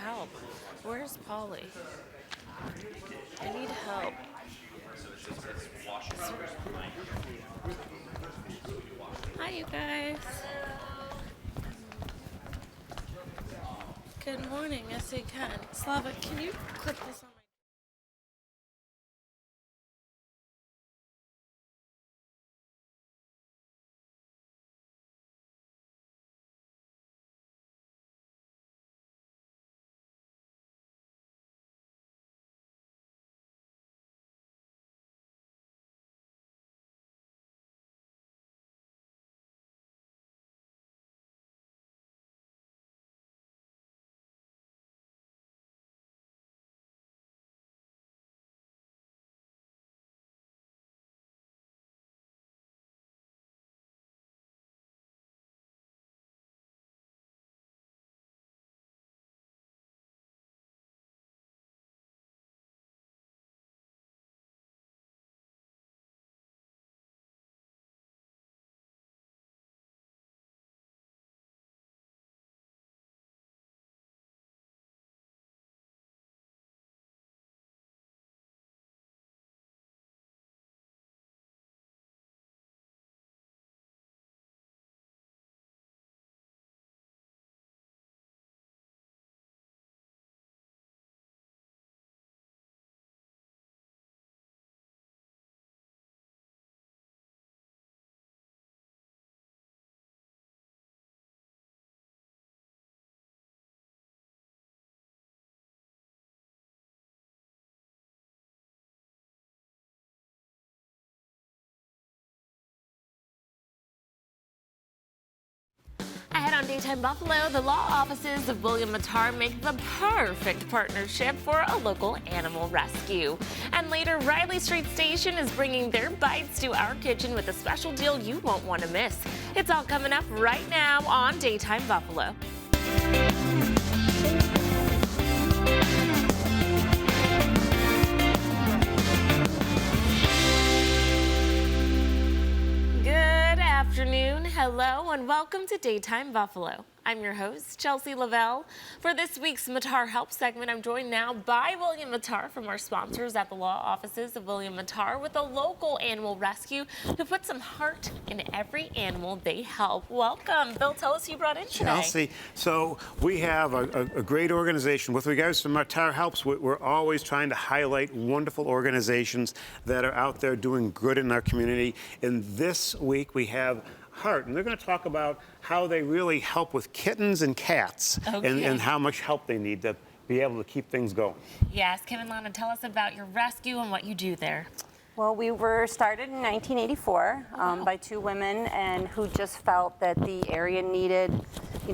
help. Where's Polly? I need help. Hi, you guys. Good morning. Yes, I can. Slava, can you click this on my... Ahead on Daytime Buffalo, the law offices of William Mattar make the perfect partnership for a local animal rescue. And later, Riley Street Station is bringing their bites to our kitchen with a special deal you won't want to miss. It's all coming up right now on Daytime Buffalo. Good afternoon, hello, and welcome to Daytime Buffalo. I'm your host, Chelsea Lavelle. For this week's Mattar Help segment, I'm joined now by William Mattar from our sponsors at the law offices of William Mattar with a local animal rescue to put some heart in every animal they help. Welcome. Bill, tell us who you brought in today. Chelsea, so we have a great organization. With regards to Mattar Helps, we're always trying to highlight wonderful organizations that are out there doing good in our community. And this week we have Heart, and they're going to talk about how they really help with kittens and cats, and how much help they need to be able to keep things going. Yes, Kim and Lana, tell us about your rescue and what you do there. Well, we were started in 1984 by two women, and who just felt that the area needed,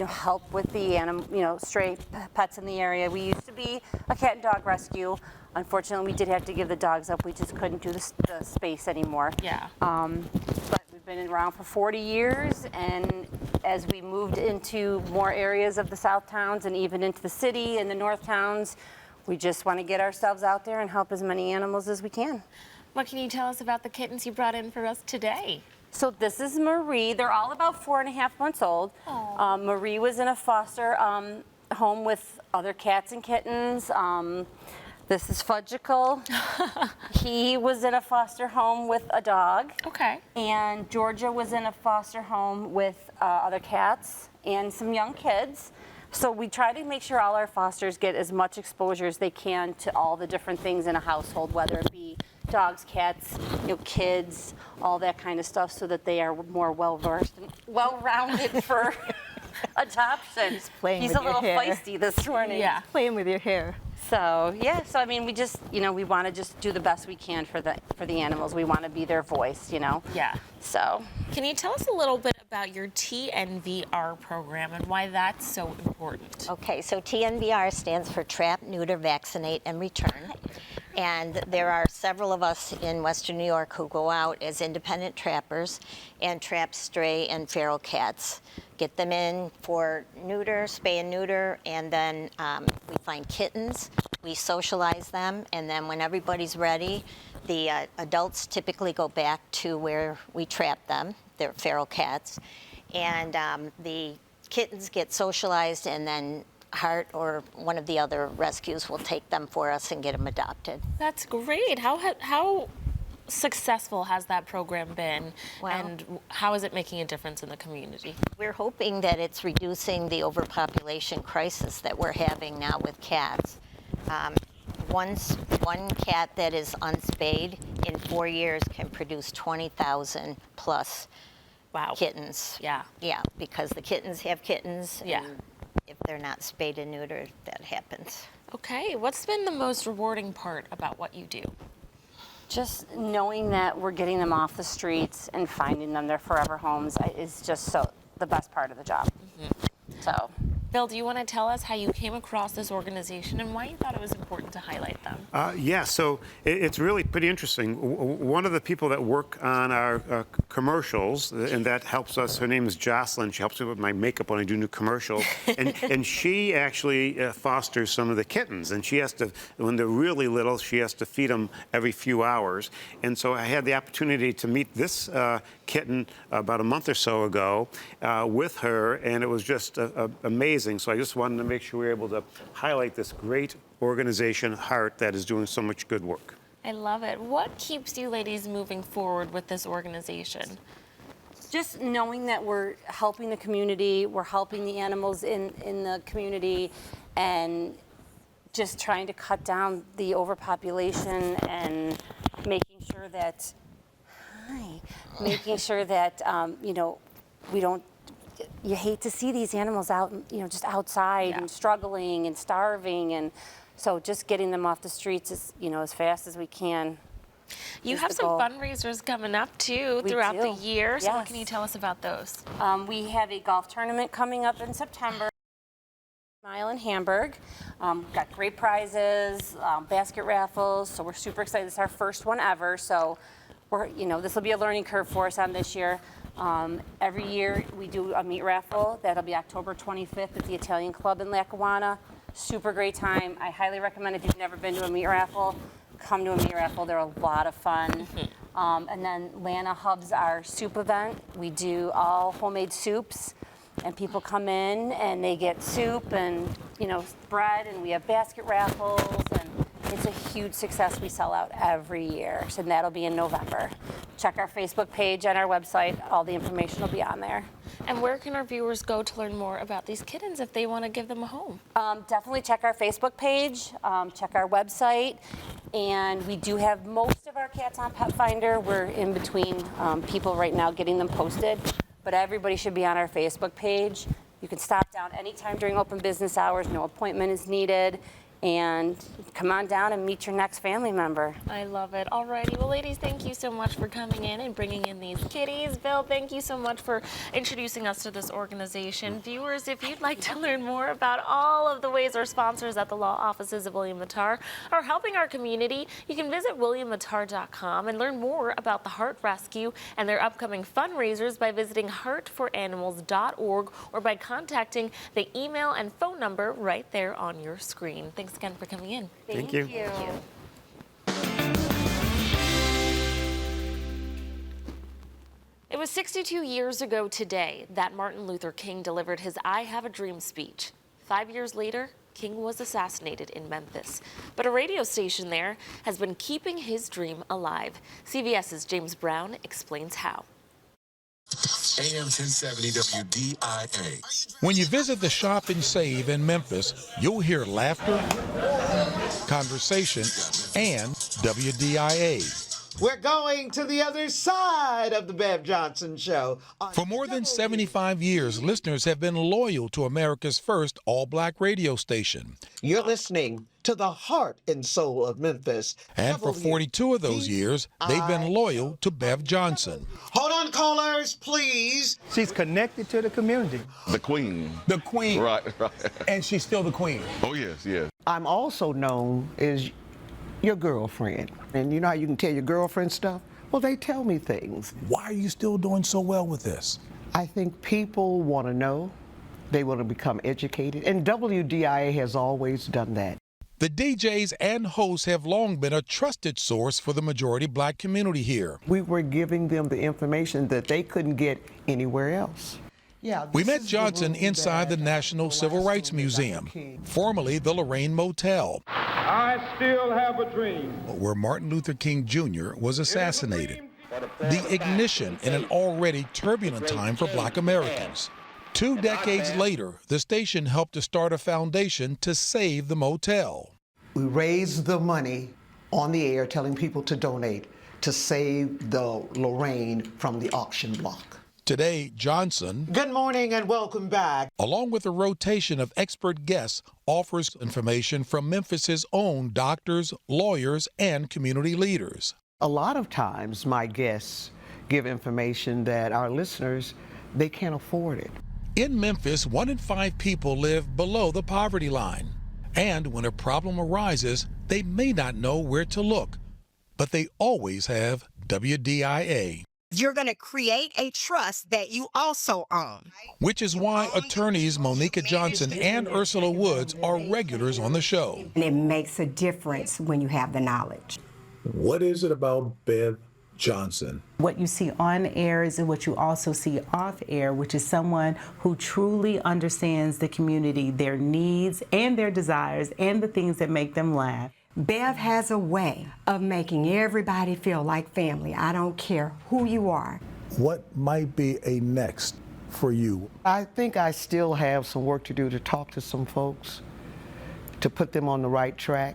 help with the stray pets in the area. We used to be a cat and dog rescue. Unfortunately, we did have to give the dogs up. We just couldn't do the space anymore. Yeah. But we've been around for 40 years, and as we moved into more areas of the South Towns and even into the city and the North Towns, we just want to get ourselves out there and help as many animals as we can. What can you tell us about the kittens you brought in for us today? So this is Marie. They're all about 4.5 months old. Marie was in a foster home with other cats and kittens. This is Fudgicle. He was in a foster home with a dog. Okay. And Georgia was in a foster home with other cats and some young kids. So we try to make sure all our fosters get as much exposure as they can to all the different things in a household, whether it be dogs, cats, kids, all that kind of stuff, so that they are more well-versed and well-rounded for adoption. He's a little feisty this morning. Yeah. Playing with your hair. So so I mean, we just, we want to just do the best we can for the animals. We want to be their voice, Yeah. So. Can you tell us a little bit about your TNVR program and why that's so important? Okay, so TNVR stands for Trap, Neuter, Vaccinate, and Return. And there are several of us in Western New York who go out as independent trappers and trap stray and feral cats. Get them in for neuter, spay and neuter, and then we find kittens, we socialize them, and then when everybody's ready, the adults typically go back to where we trap them, they're feral cats, and the kittens get socialized, and then Heart or one of the other rescues will take them for us and get them adopted. That's great. How successful has that program been, Well- and how is it making a difference in the community? We're hoping that it's reducing the overpopulation crisis that we're having now with cats. One cat that is unspayed in 4 years can produce 20,000 plus Wow. kittens. Yeah. Yeah, because the kittens have kittens. Yeah. And if they're not spayed and neutered, that happens. Okay, what's been the most rewarding part about what you do? Just knowing that we're getting them off the streets and finding them their forever homes is just so the best part of the job. So, Bill, do you want to tell us how you came across this organization and why you thought it was important to highlight them? Yeah, so it's really pretty interesting. One of the people that work on our commercials, and that helps us, her name is Jocelyn. She helps me with my makeup when I do new commercials. And she actually fosters some of the kittens. And she has to, when they're really little, she has to feed them every few hours. And so I had the opportunity to meet this kitten about a month or so ago with her, and it was just amazing. So I just wanted to make sure we were able to highlight this great organization, Heart, that is doing so much good work. I love it. What keeps you ladies moving forward with this organization? just knowing that we're helping the community, we're helping the animals in the community, and just trying to cut down the overpopulation and making sure that, you know, we don't, you hate to see these animals out, you know, just outside and struggling and starving, and so just getting them off the streets as, you know, as fast as we can. You is have the some goal. fundraisers coming up too We throughout the do. year. So what Yes. can you tell us about those? We have a golf tournament coming up in September. Mile in Hamburg. Got great prizes, basket raffles, so we're super excited. This is our first one ever, so we're, you know, this will be a learning curve for us on this year. Every year we do a meat raffle. That'll be October 25th at the Italian Club in Lackawanna. Super great time. I highly recommend if you've never been to a meat raffle, come to a meat raffle. They're a lot of fun. And then Lana hubs our soup event. We do all homemade soups, and people come in and they get soup and, you know, bread, and we have basket raffles, and it's a huge success. We sell out every year, so that'll be in November. Check our Facebook page and our website. All the information will be on there. And where can our viewers go to learn more about these kittens if they want to give them a home? Definitely check our Facebook page, check our website, and we do have most of our cats on Pet Finder. We're in between people right now getting them posted, but everybody should be on our Facebook page. You can stop down anytime during open business hours, no appointment is needed, and come on down and meet your next family member. I love it. Alrighty, well, ladies, thank you so much for coming in and bringing in these kitties. Bill, thank you so much for introducing us to this organization. Viewers, if you'd like to learn more about all of the ways our sponsors at the law offices of William Mattar are helping our community, you can visit williammattar.com and learn more about the Heart Rescue and their upcoming fundraisers by visiting heartforanimals.org or by contacting the email and phone number right there on your screen. Thanks again for coming in. Thank you. It was 62 years ago today that Martin Luther King delivered his I Have a Dream speech. 5 years later, King was assassinated in Memphis. But a radio station there has been keeping his dream alive. CBS's James Brown explains how. AM 1070 WDIA. When you visit the Shop and Save in Memphis, you'll hear laughter, conversation, and WDIA. We're going to the other side of the Bev Johnson Show. For more than 75 years, listeners have been loyal to America's first all-black radio station. You're listening to the heart and soul of Memphis. And for 42 of those years, they've been loyal to Bev Johnson. Hold on, callers, please. She's connected to the community. The Queen. The queen. Right. And she's still the queen. Oh, yes, yes. I'm also known as your girlfriend. And you know how you can tell your girlfriend stuff? Well, they tell me things. Why are you still doing so well with this? I think people want to know. They want to become educated. And WDIA has always done that. The DJs and hosts have long been a trusted source for the majority black community here. We were giving them the information that they couldn't get anywhere else. Yeah, We this met is the Johnson room inside the that, National the Civil last Rights room that Dr. Museum, King- formerly the Lorraine Motel, I still have a dream. where Martin Luther King Jr. was assassinated. The ignition in an already turbulent time for Black Americans. 2 decades later, the station helped to start a foundation to save the motel. We raised the money on the air telling people to donate to save the Lorraine from the auction block. Today, Johnson, Good morning and welcome back. along with a rotation of expert guests, offers information from Memphis's own doctors, lawyers, and community leaders. A lot of times my guests give information that our listeners, they can't afford it. In Memphis, 1 in 5 people live below the poverty line. And when a problem arises, they may not know where to look. But they always have WDIA. You're going to create a trust that you also own. Which is why attorneys Monica Johnson and Ursula Woods are regulars on the show. And it makes a difference when you have the knowledge. What is it about Bev Johnson? What you see on air is what you also see off air, which is someone who truly understands the community, their needs and their desires, and the things that make them laugh. Bev has a way of making everybody feel like family. I don't care who you are. What might be a next for you? I think I still have some work to do to talk to some folks, to put them on the right track,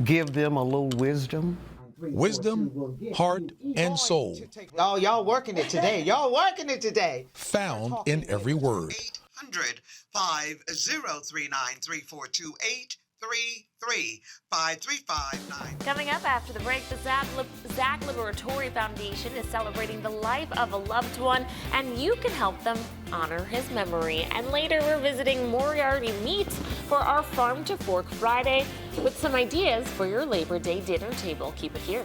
give them a little wisdom. Wisdom, heart, and soul. Oh, y'all working it today. Y'all working it today. Found in every word. 800-5039-3428. 335-3559. Coming up after the break, the Zach Liberatory Foundation is celebrating the life of a loved one, and you can help them honor his memory. And later, we're visiting Moriarty Meats for our Farm to Fork Friday with some ideas for your Labor Day dinner table. Keep it here.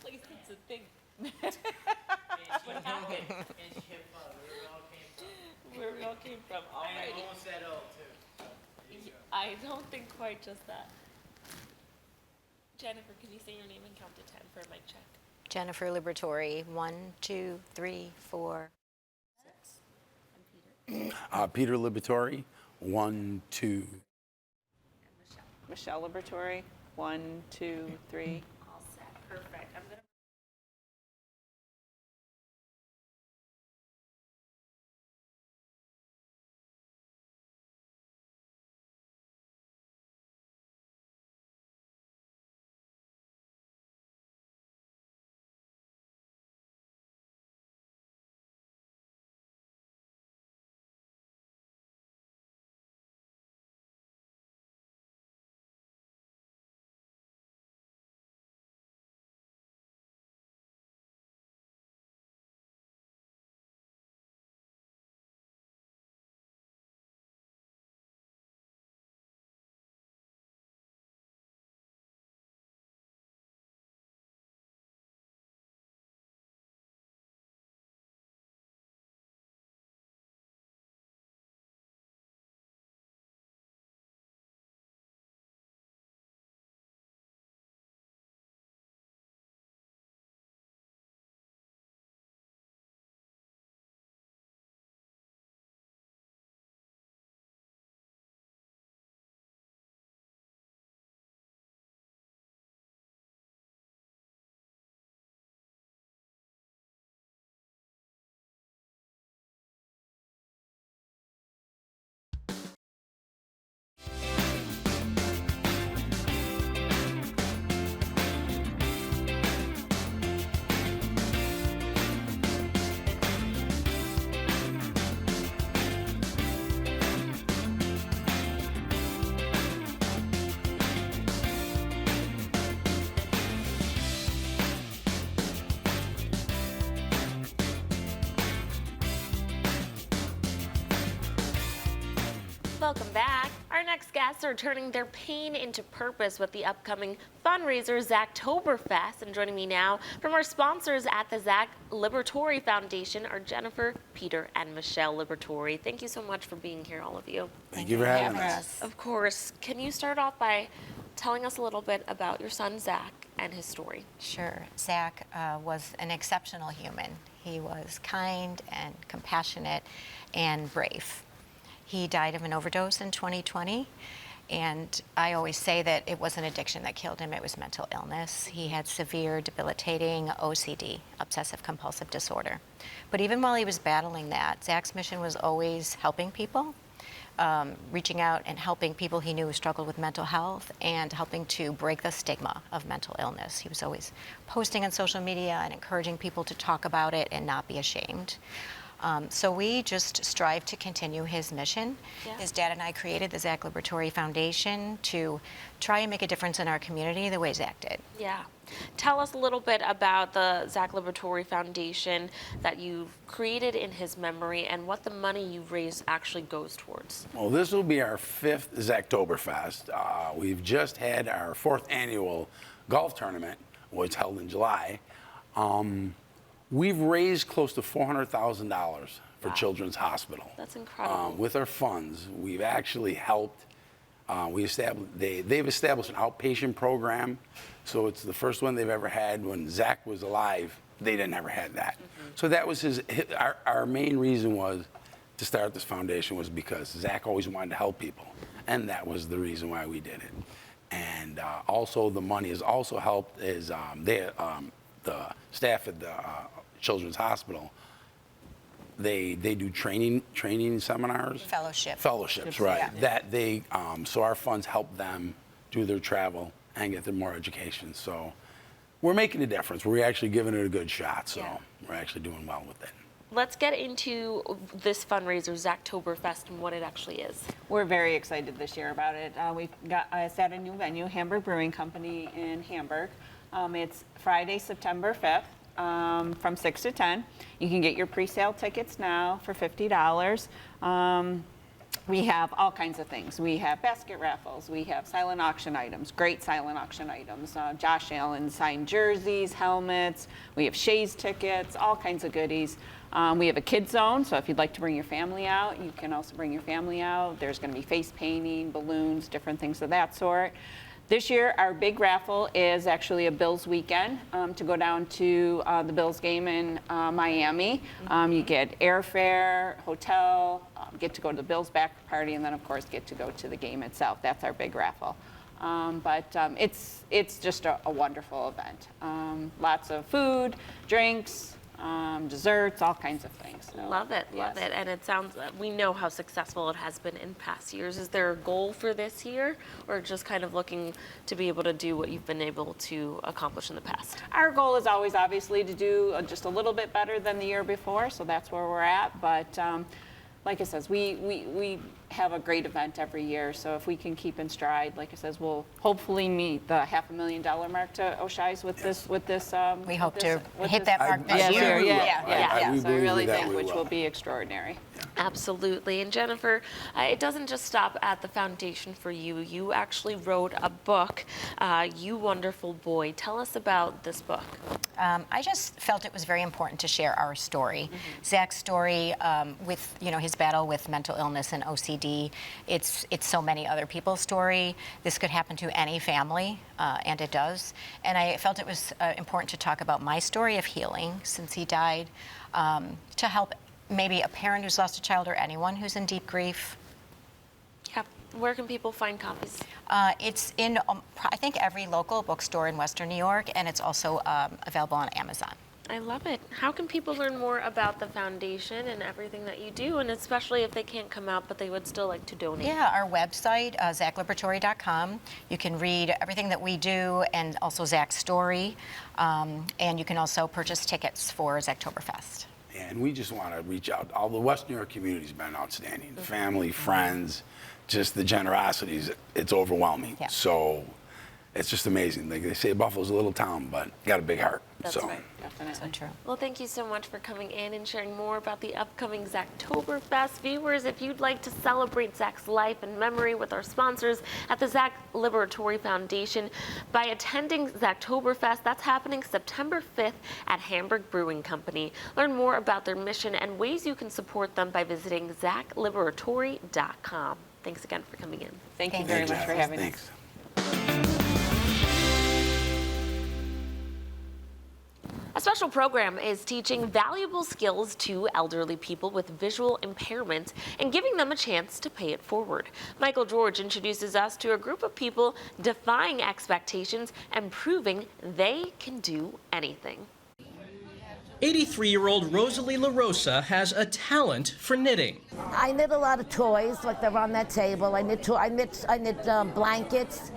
Place it's a thing. What happened? Where we all came from. Alrighty. I don't think quite just that. Jennifer, can you say your name and count to 10 for a mic check? Jennifer Liberatory, 1, 2, 3, 4. Peter Liberatory, 1, 2. Michelle Liberatory, 1, 2, 3. All set. Perfect. I'm gonna Welcome back. Our next guests are turning their pain into purpose with the upcoming fundraiser, Zachtoberfest. And joining me now from our sponsors at the Zach Liberatore Foundation are Jennifer, Peter, and Michelle Liberatore. Thank you so much for being here, all of you. Thank you for having us. Of course. Can you start off by telling us a little bit about your son, Zach, and his story? Sure. Zach was an exceptional human. He was kind and compassionate and brave. He died of an overdose in 2020, and I always say that it wasn't addiction that killed him, it was mental illness. He had severe, debilitating OCD, obsessive compulsive disorder. But even while he was battling that, Zach's mission was always helping people, reaching out and helping people he knew struggled with mental health and helping to break the stigma of mental illness. He was always posting on social media and encouraging people to talk about it and not be ashamed. So we just strive to continue his mission. Yeah. His dad and I created the Zach Liberatore Foundation to try and make a difference in our community the way Zach did. Yeah. Tell us a little bit about the Zach Liberatore Foundation that you've created in his memory and what the money you've raised actually goes towards. Well, this will be our 5th Zachtoberfest. We've just had our 4th annual golf tournament, which was held in July. We've raised close to $400,000 for Children's Hospital. That's incredible. With our funds, we've actually helped. They've established an outpatient program, so it's the first one they've ever had. When Zach was alive, they didn't ever had that. So that was our main reason was to start this foundation was because Zach always wanted to help people, and that was the reason why we did it. And also the money has also helped is the staff at the Children's Hospital, they do training seminars. Fellowships, right. Yeah. That they, so our funds help them do their travel and get them more education. So we're making a difference. We're actually giving it a good shot. So we're actually doing well with it. Let's get into this fundraiser, Zachtoberfest, and what it actually is. We're very excited this year about it. We've got it's at a new venue, Hamburg Brewing Company in Hamburg. It's Friday, September 5th. From 6 to 10. You can get your pre-sale tickets now for $50. We have all kinds of things. We have basket raffles. We have silent auction items, great silent auction items. Josh Allen signed jerseys, helmets. We have Shays tickets, all kinds of goodies. We have a kids zone, so if you'd like to bring your family out, you can also bring your family out. There's going to be face painting, balloons, different things of that sort. This year, our big raffle is actually a Bills weekend to go down to the Bills game in Miami. You get airfare, hotel, get to go to the Bills back party, and then, of course, get to go to the game itself. That's our big raffle. But it's just a wonderful event. Lots of food, drinks, desserts, all kinds of things. So, Love it. And it sounds, we know how successful it has been in past years. Is there a goal for this year, or just kind of looking to be able to do what you've been able to accomplish in the past? Our goal is always obviously to do just a little bit better than the year before, so that's where we're at. But like I says, we have a great event every year, so if we can keep in stride, like I says, we'll hopefully meet the $500,000 mark to O'Shea's with this. We hope to hit that mark this year. Yeah. So I really think which will be extraordinary. Absolutely. And Jennifer, it doesn't just stop at the foundation for you. You actually wrote a book, You Wonderful Boy. Tell us about this book. I just felt it was very important to share our story. Zach's story with his battle with mental illness and OCD. It's so many other people's story. This could happen to any family, and it does. And I felt it was important to talk about my story of healing since he died, to help maybe a parent who's lost a child or anyone who's in deep grief. Yeah. Where can people find copies? It's in, I think, every local bookstore in Western New York, and it's also available on Amazon. I love it. How can people learn more about the foundation and everything that you do, and especially if they can't come out but they would still like to donate? Yeah, our website, ZachLiberatory.com. You can read everything that we do and also Zach's story, and you can also purchase tickets for Zachtoberfest. And we just want to reach out. All the West New York community has been outstanding. Family, friends, just the generosity, it's overwhelming. Yeah. So it's just amazing. Like they say, Buffalo's a little town, but got a big heart. That's so. right. Definitely. So true. Well, thank you so much for coming in and sharing more about the upcoming Zachtoberfest. Viewers, if you'd like to celebrate Zach's life and memory with our sponsors at the Zach Liberatory Foundation by attending Zachtoberfest, that's happening September 5th at Hamburg Brewing Company. Learn more about their mission and ways you can support them by visiting zachliberatory.com. Thanks again for coming in. Thank you very much for having us. Thanks. A special program is teaching valuable skills to elderly people with visual impairment and giving them a chance to pay it forward. Michael George introduces us to a group of people defying expectations and proving they can do anything. 83-year-old Rosalie LaRosa has a talent for knitting. I knit a lot of toys, like they're on that table. I knit blankets.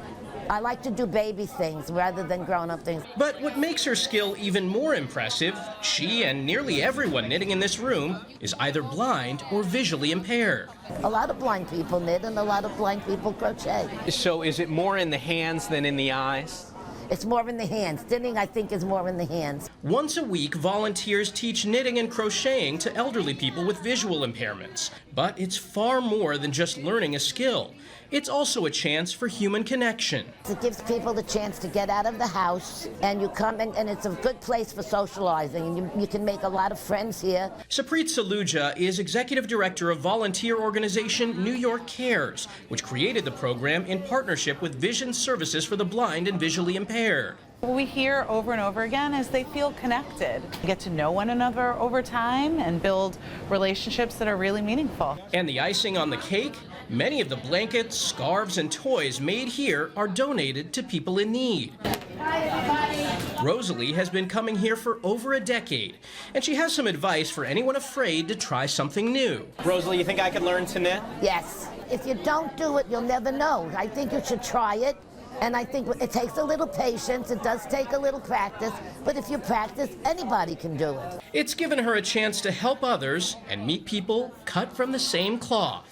I like to do baby things rather than grown-up things. But what makes her skill even more impressive, she and nearly everyone knitting in this room is either blind or visually impaired. A lot of blind people knit and a lot of blind people crochet. So is it more in the hands than in the eyes? It's more in the hands. Knitting, I think, is more in the hands. Once a week, volunteers teach knitting and crocheting to elderly people with visual impairments. But it's far more than just learning a skill. It's also a chance for human connection. It gives people the chance to get out of the house, and you come and it's a good place for socializing, and you can make a lot of friends here. Sapreet Saluja is executive director of volunteer organization New York Cares, which created the program in partnership with Vision Services for the Blind and Visually Impaired. What we hear over and over again is they feel connected, get to know one another over time, and build relationships that are really meaningful. And the icing on the cake? Many of the blankets, scarves, and toys made here are donated to people in need. Hi, everybody. Rosalie has been coming here for over a decade, and she has some advice for anyone afraid to try something new. Rosalie, you think I could learn to knit? Yes. If you don't do it, you'll never know. I think you should try it. And I think it takes a little patience, it does take a little practice, but if you practice, anybody can do it. It's given her a chance to help others and meet people cut from the same cloth.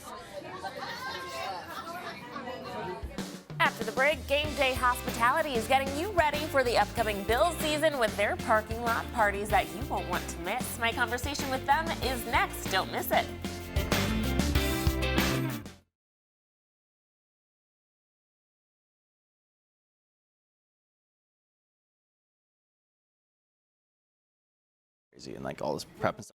After the break, Game Day Hospitality is getting you ready for the upcoming Bills season with their parking lot parties that you won't want to miss. My conversation with them is next. Don't miss it. And like all this prep and stuff.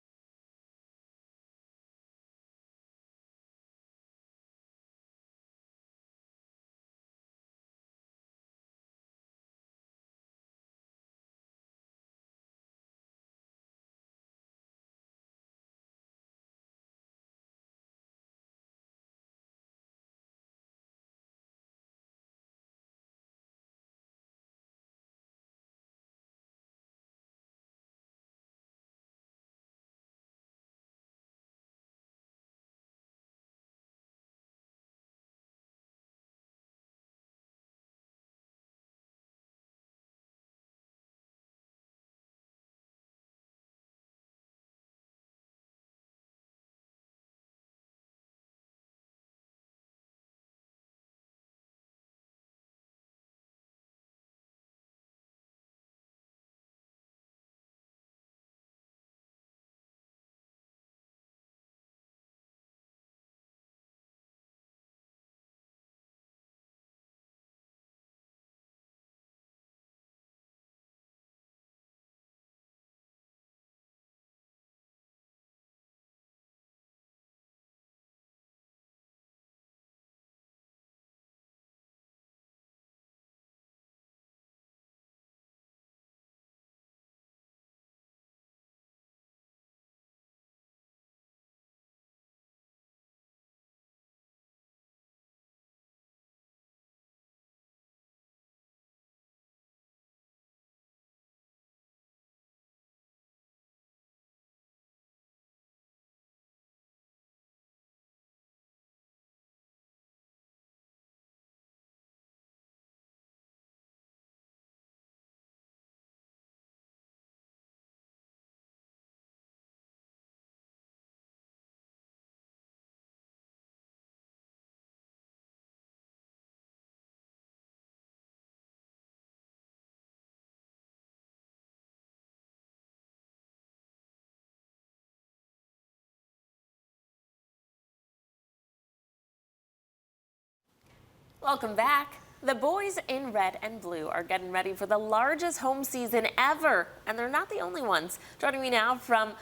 Welcome back. The boys in red and blue are getting ready for the largest home season ever, and they're not the only ones. Joining me now from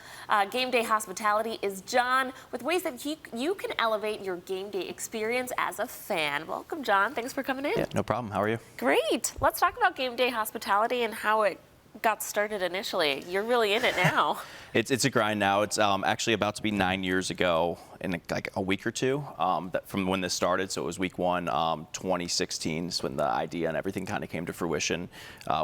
Game Day Hospitality is John with ways that you can elevate your game day experience as a fan. Welcome, John. Thanks for coming in. Yeah, no problem. How are you? Great. Let's talk about Game Day Hospitality and how it got started initially. You're really in it now. It's a grind now. It's actually about to be 9 years ago in like a week or two from when this started. So it was week 1, 2016 is when the idea and everything kind of came to fruition.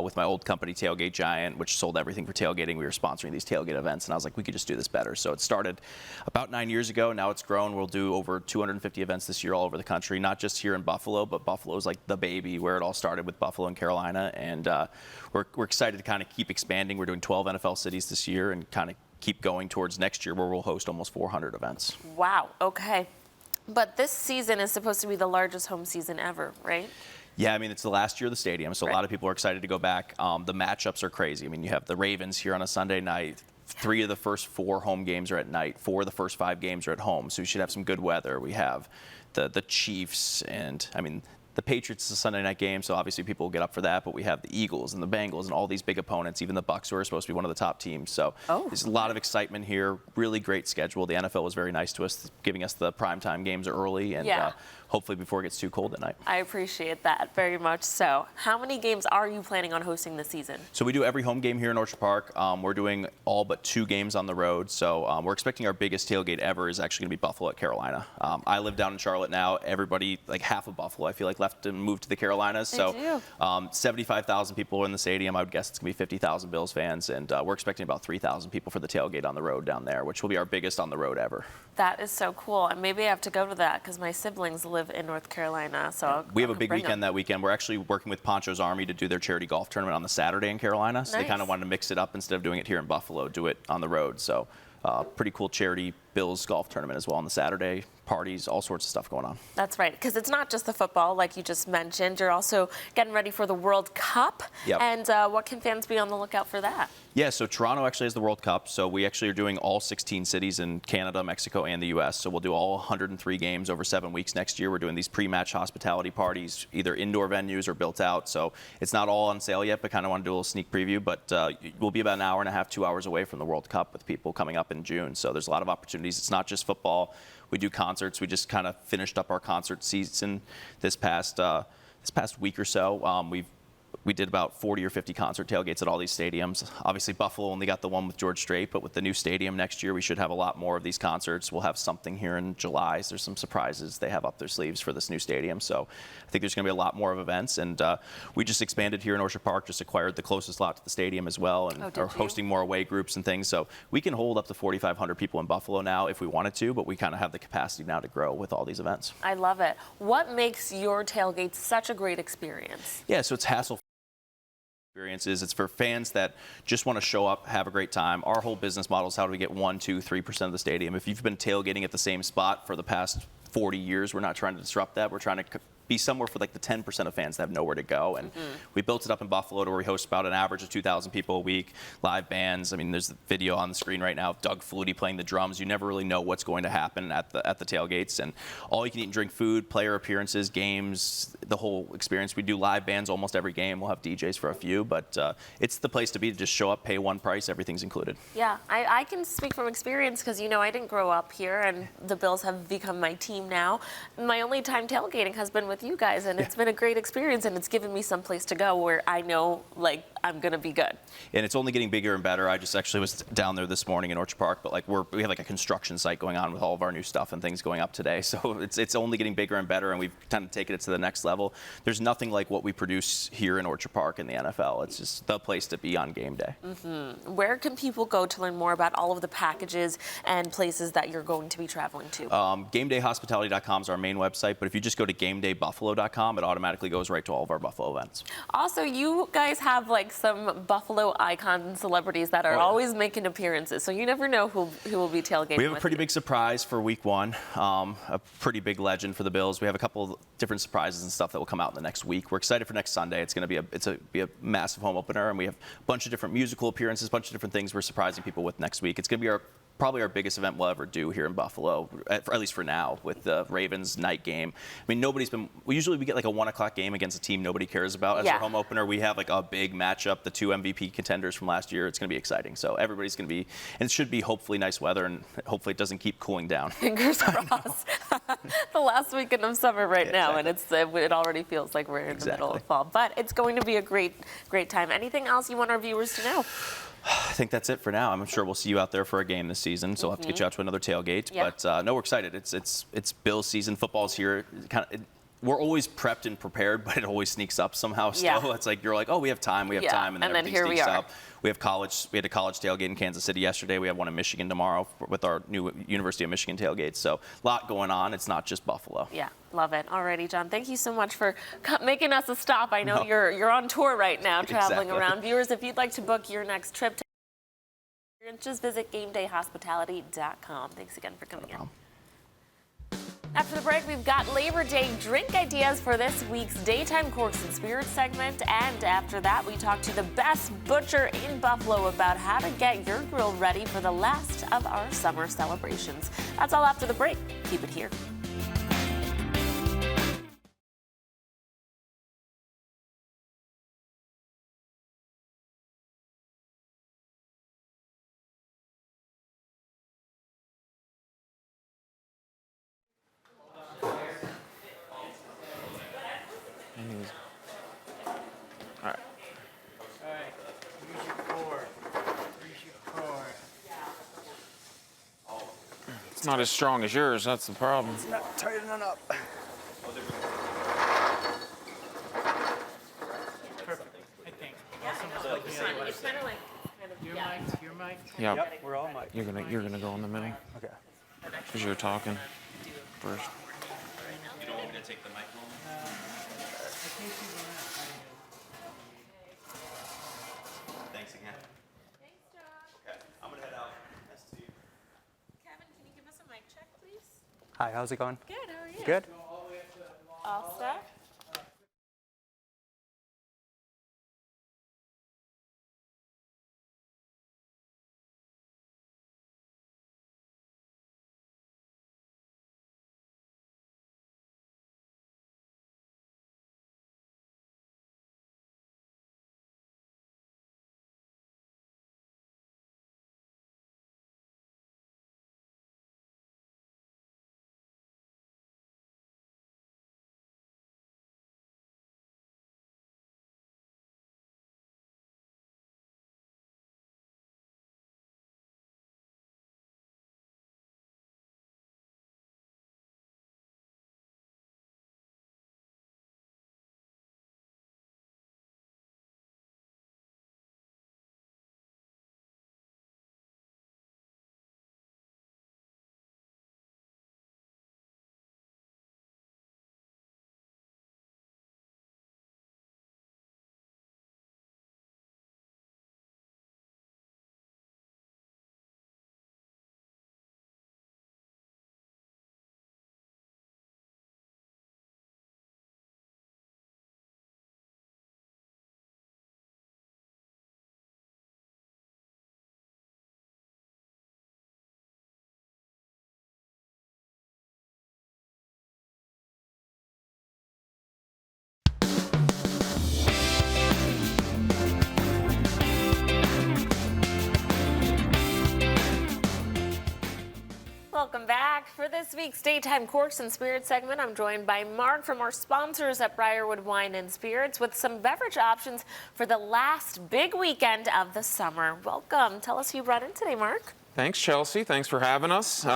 With my old company, Tailgate Giant, which sold everything for tailgating, we were sponsoring these tailgate events, and I was like, we could just do this better. So it started about 9 years ago. Now it's grown. We'll do over 250 events this year all over the country, not just here in Buffalo, but Buffalo's like the baby where it all started with Buffalo and Carolina. And we're excited to kind of keep expanding. We're doing 12 NFL cities this year and kind of keep going towards next year where we'll host almost 400 events. Wow, okay. But this season is supposed to be the largest home season ever, right? Yeah, I mean, it's the last year of the stadium, so a lot of people are excited to go back. The matchups are crazy. I mean, you have the Ravens here on a Sunday night. 3 of the first 4 home games are at night. 4 of the first 5 games are at home, so we should have some good weather. We have the Chiefs, and I mean, the Patriots is a Sunday night game, so obviously people will get up for that, but we have the Eagles and the Bengals and all these big opponents, even the Bucs, who are supposed to be one of the top teams. So there's a lot of excitement here, really great schedule. The NFL was very nice to us, giving us the primetime games early, and hopefully before it gets too cold at night. I appreciate that very much so. How many games are you planning on hosting this season? So we do every home game here in Orchard Park. We're doing all but 2 games on the road. So we're expecting our biggest tailgate ever is actually going to be Buffalo at Carolina. I live down in Charlotte now. Everybody, like half of Buffalo, I feel like left and moved to the Carolinas. So 75,000 people are in the stadium. I would guess it's going to be 50,000 Bills fans. And we're expecting about 3,000 people for the tailgate on the road down there, which will be our biggest on the road ever. That is so cool. And maybe I have to go to that because my siblings live in North Carolina. So we have a big weekend that weekend. We're actually working with Poncho's Army to do their charity golf tournament on the Saturday in Carolina. So they kind of wanted to mix it up instead of doing it here in Buffalo, do it on the road. So pretty cool charity Bills golf tournament as well on the Saturday. Parties, all sorts of stuff going on. That's right, because it's not just the football, like you just mentioned. You're also getting ready for the World Cup. Yep. And what can fans be on the lookout for that? Yeah, so Toronto actually has the World Cup. So we actually are doing all 16 cities in Canada, Mexico, and the U.S. So we'll do all 103 games over 7 weeks next year. We're doing these pre-match hospitality parties, either indoor venues or built out. So it's not all on sale yet, but kind of want to do a little sneak preview. But we'll be about an hour and a half, 2 hours away from the World Cup with people coming up in June. So there's a lot of opportunities. It's not just football. We do concerts. We just kind of finished up our concert season this past week or so. We did about 40 or 50 concert tailgates at all these stadiums. Obviously, Buffalo only got the one with George Strait, but with the new stadium next year, we should have a lot more of these concerts. We'll have something here in July. So there's some surprises they have up their sleeves for this new stadium. So I think there's going to be a lot more of events. And we just expanded here in Orchard Park, just acquired the closest lot to the stadium as well, and are hosting more away groups and things. So we can hold up to 4,500 people in Buffalo now if we wanted to, but we kind of have the capacity now to grow with all these events. I love it. What makes your tailgate such a great experience? Yeah, so it's hassle. Experiences. It's for fans that just want to show up, have a great time. Our whole business model is how do we get 1%, 2%, 3% of the stadium. If you've been tailgating at the same spot for the past 40 years, we're not trying to disrupt that. We're trying to be somewhere for like the 10% of fans that have nowhere to go. And we built it up in Buffalo to where we host about an average of 2,000 people a week, live bands. I mean, there's the video on the screen right now of Doug Flutie playing the drums. You never really know what's going to happen at the tailgates. And all you can eat and drink food, player appearances, games, the whole experience. We do live bands almost every game. We'll have DJs for a few, but it's the place to be, to just show up, pay one price, everything's included. Yeah, I can speak from experience because, you know, I didn't grow up here and the Bills have become my team now. My only time tailgating has been with you guys, and it's been a great experience, and it's given me some place to go where I know, like, I'm going to be good. And it's only getting bigger and better. I just actually was down there this morning in Orchard Park, but like we have like a construction site going on with all of our new stuff and things going up today. So it's only getting bigger and better, and we've kind of taken it to the next level. There's nothing like what we produce here in Orchard Park in the NFL. It's just the place to be on game day. Where can people go to learn more about all of the packages and places that you're going to be traveling to? GameDayHospitality.com is our main website, but if you just go to GameDayBuffalo.com, it automatically goes right to all of our Buffalo events. Also, you guys have like some Buffalo icons and celebrities that are always making appearances, so you never know who will be tailgating. We have a with pretty you. big surprise for week one, a pretty big legend for the Bills. We have a couple of different surprises and stuff that will come out in the next week. We're excited for next Sunday. It's going to be a massive home opener, and we have a bunch of different musical appearances, a bunch of different things we're surprising people with next week. It's going to be our probably our biggest event we'll ever do here in Buffalo, at least for now, with the Ravens night game. I mean, we usually get like a 1 o'clock game against a team nobody cares about as our home opener. We have like a big matchup, the 2 MVP contenders from last year. It's going to be exciting. So everybody's going to be, and it should be hopefully nice weather, and hopefully it doesn't keep cooling down. Fingers crossed. The last weekend of summer right now, and it already feels like we're in the middle of fall. But it's going to be a great time. Anything else you want our viewers to know? I think that's it for now. I'm sure we'll see you out there for a game this season, so we'll have to get you out to another tailgate. But no, we're excited. It's Bills season. Football's here. We're always prepped and prepared, but it always sneaks up somehow still. It's like you're like, oh, we have time, and then everything here sneaks we are. up. We have college. We had a college tailgate in Kansas City yesterday. We have one in Michigan tomorrow with our new University of Michigan tailgate. So a lot going on. It's not just Buffalo. Yeah, love it. Alrighty, John, thank you so much for making us a stop. I know you're on tour right now, traveling around. Viewers, if you'd like to book your next trip, just visit GameDayHospitality.com. Thanks again for coming in. After the break, we've got Labor Day drink ideas for this week's Daytime Corks and Spirits segment. And after that, we talk to the best butcher in Buffalo about how to get your grill ready for the last of our summer celebrations. That's all after the break. Keep it here. It's not as strong as yours, that's the problem. It's not tightening up. Perfect, I think. It's kind of like You're mic'd? Yep. We're all mic'd. You're gonna go in the middle. Okay. Because you're talking first. You don't want me to take the mic home? Thanks again. Thanks, John. Okay, I'm gonna head out. Nice to see you. Kevin, can you give us a mic check, please? Hi, how's it going? Good, how are you? Good. All set? Welcome back. For this week's Daytime Corks and Spirits segment, I'm joined by Mark from our sponsors at Briarwood Wine and Spirits with some beverage options for the last big weekend of the summer. Welcome. Tell us who you brought in today, Mark. Thanks, Chelsea. Thanks for having us.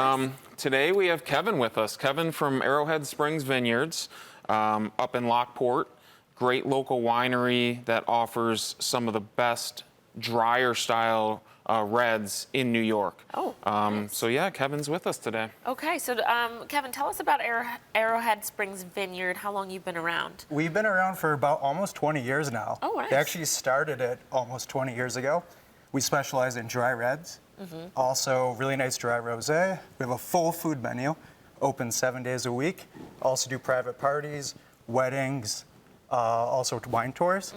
Today we have Kevin with us. Kevin from Arrowhead Springs Vineyards up in Lockport. Great local winery that offers some of the best drier style reds in New York. Oh, nice. So yeah, Kevin's with us today. Okay, so Kevin, tell us about Arrowhead Springs Vineyard, how long you've been around. We've been around for about almost 20 years now. Oh, nice. We actually started it almost 20 years ago. We specialize in dry reds, also really nice dry rosé. We have a full food menu, open 7 days a week. Also do private parties, weddings, also wine tours.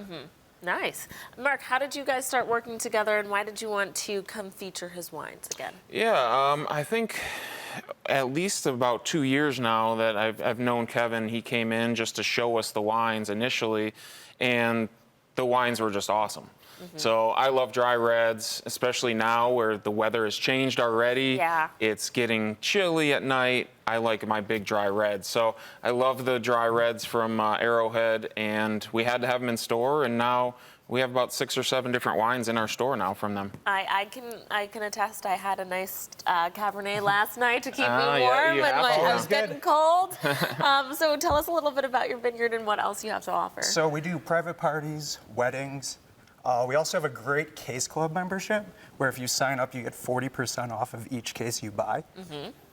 Nice. Mark, how did you guys start working together, and why did you want to come feature his wines again? Yeah, I think at least about 2 years now that I've known Kevin. He came in just to show us the wines initially, and the wines were just awesome. So I love dry reds, especially now where the weather has changed already. Yeah. It's getting chilly at night. I like my big dry reds. So I love the dry reds from Arrowhead, and we had to have them in store, and now we have about 6 or 7 different wines in our store now from them. I can attest. I had a nice Cabernet last night to keep me warm yeah, you when have to. I was getting cold. So tell us a little bit about your vineyard and what else you have to offer. So we do private parties, weddings. We also have a great Case Club membership where if you sign up, you get 40% off of each case you buy.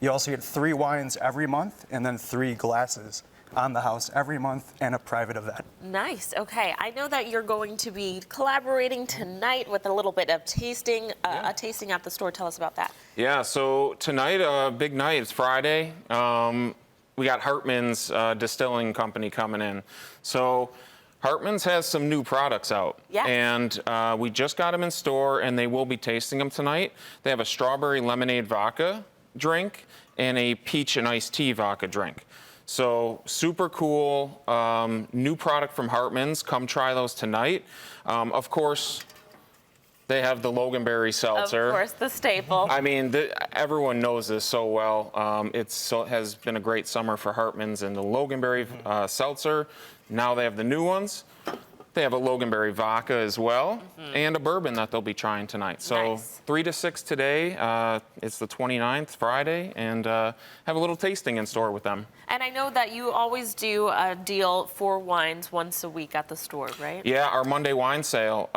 You also get 3 wines every month and then 3 glasses on the house every month and a private event. Nice. Okay. I know that you're going to be collaborating tonight with a little bit of tasting, a tasting at the store. Tell us about that. Yeah, so tonight, big night. It's Friday. We got Hartman's Distilling Company coming in. So Hartman's has some new products out. Yes. And we just got them in store, and they will be tasting them tonight. They have a strawberry lemonade vodka drink and a peach and iced tea vodka drink. So super cool, new product from Hartman's. Come try those tonight. Of course, they have the Loganberry seltzer. Of course, the staple. I mean, everyone knows this so well. It has been a great summer for Hartman's and the Loganberry seltzer. Now they have the new ones. They have a Loganberry vodka as well, and a bourbon that they'll be trying tonight. So 3 to 6 today. It's the 29th, Friday, and have a little tasting in store with them. And I know that you always do a deal for wines once a week at the store, right? Yeah, our Monday wine sale.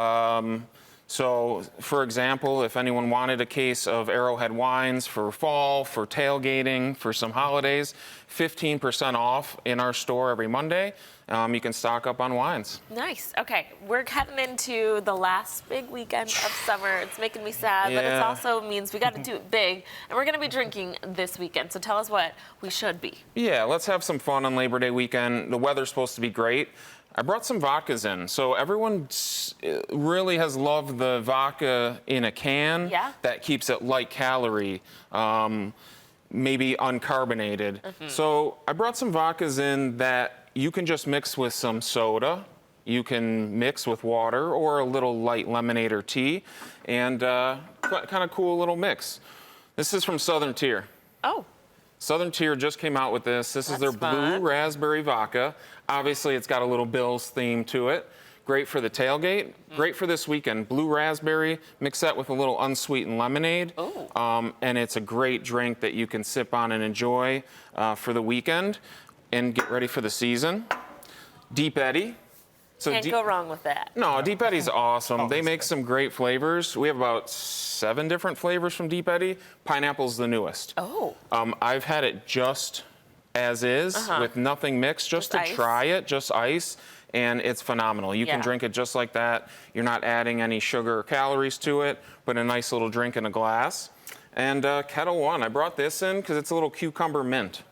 So, for example, if anyone wanted a case of Arrowhead wines for fall, for tailgating, for some holidays, 15% off in our store every Monday. You can stock up on wines. Nice. Okay, we're heading into the last big weekend of summer. It's making me sad, but it Yeah. also means we got to do it big, and we're going to be drinking this weekend. So tell us what we should be. Yeah, let's have some fun on Labor Day weekend. The weather's supposed to be great. I brought some vodkas in. So everyone really has loved the vodka in a can. Yeah. That keeps it light calorie, maybe uncarbonated. So I brought some vodkas in that you can just mix with some soda. You can mix with water or a little light lemonade or tea, and kind of cool little mix. This is from Southern Tier. Oh. Southern Tier just came out with this. This is their blue raspberry vodka. Obviously, it's got a little Bill's theme to it. Great for the tailgate. Great for this weekend. Blue raspberry, mix that with a little unsweetened lemonade. And it's a great drink that you can sip on and enjoy for the weekend and get ready for the season. Deep Eddy. Can't go wrong with that. No, Deep Eddy's awesome. They make some great flavors. We have about 7 different flavors from Deep Eddy. Pineapple's the newest. Oh. I've had it just as is with nothing mixed, just to try it, just ice, and it's phenomenal. You can drink it just like that. You're not adding any sugar or calories to it, but a nice little drink in a glass. And Kettle One, I brought this in because it's a little cucumber mint.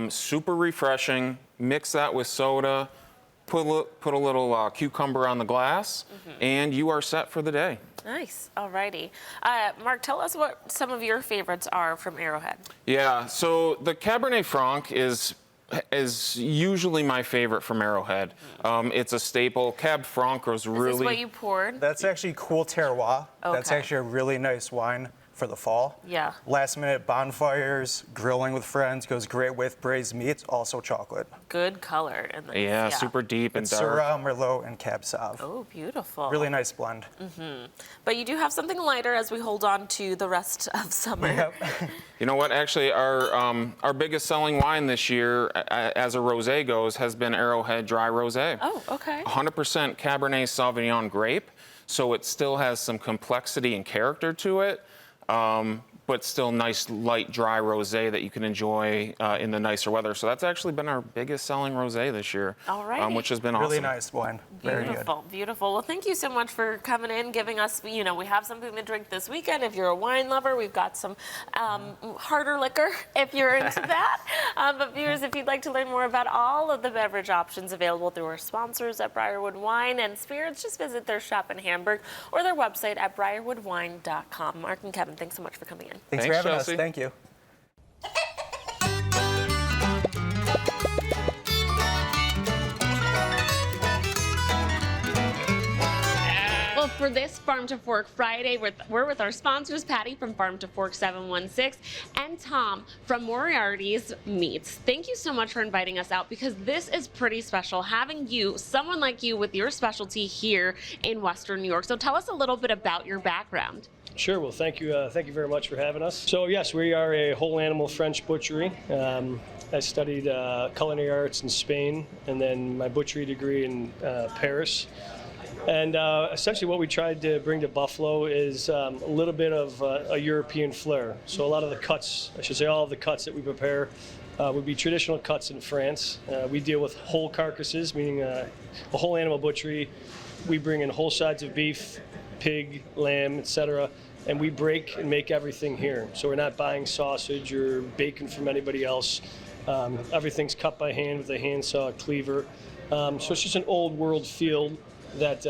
Super refreshing. Mix that with soda. Put a little cucumber on the glass, and you are set for the day. Nice. Alrighty. Mark, tell us what some of your favorites are from Arrowhead. Yeah, so the Cabernet Franc is usually my favorite from Arrowhead. It's a staple. Cab Franc was really... Is this what you poured? That's actually Cool Terroir. That's Okay. actually a really nice wine for the fall. Yeah. Last minute bonfires, grilling with friends goes great with braised meats, also chocolate. Good color. And then, Yeah, super deep and It's dark. Syrah, Merlot, and Cab Sauv. Oh, beautiful. Really nice blend. But you do have something lighter as we hold on to the rest of summer. You know what? Actually, our biggest selling wine this year, as a rosé goes, has been Arrowhead Dry Rosé. Oh, okay. 100% Cabernet Sauvignon grape, so it still has some complexity and character to it. but still nice, light, dry rosé that you can enjoy in the nicer weather. So that's actually been our biggest selling rosé this year, All right. which has been Really awesome. nice wine. Very good. Beautiful, beautiful. Well, thank you so much for coming in, giving us, we have something to drink this weekend. If you're a wine lover, we've got some harder liquor if you're into that. But viewers, if you'd like to learn more about all of the beverage options available through our sponsors at Briarwood Wine and Spirits, just visit their shop in Hamburg or their website at briarwoodwine.com. Mark and Kevin, thanks so much for coming in. Thanks for having Chelsea. us. Thank you. Well, for this Farm to Fork Friday, we're with our sponsors, Patty from Farm to Fork 716 and Tom from Moriarty's Meats. Thank you so much for inviting us out because this is pretty special, having you, someone like you with your specialty here in Western New York. So tell us a little bit about your background. Sure. Well, thank you very much for having us. So yes, we are a whole animal French butchery. I studied culinary arts in Spain and then my butchery degree in Paris. And essentially what we tried to bring to Buffalo is a little bit of a European flair. So a lot of the cuts, I should say all of the cuts that we prepare would be traditional cuts in France. We deal with whole carcasses, meaning a whole animal butchery. We bring in whole sides of beef, pig, lamb, etc. And we break and make everything here. So we're not buying sausage or bacon from anybody else. Everything's cut by hand with a handsaw cleaver. So it's just an old world feel that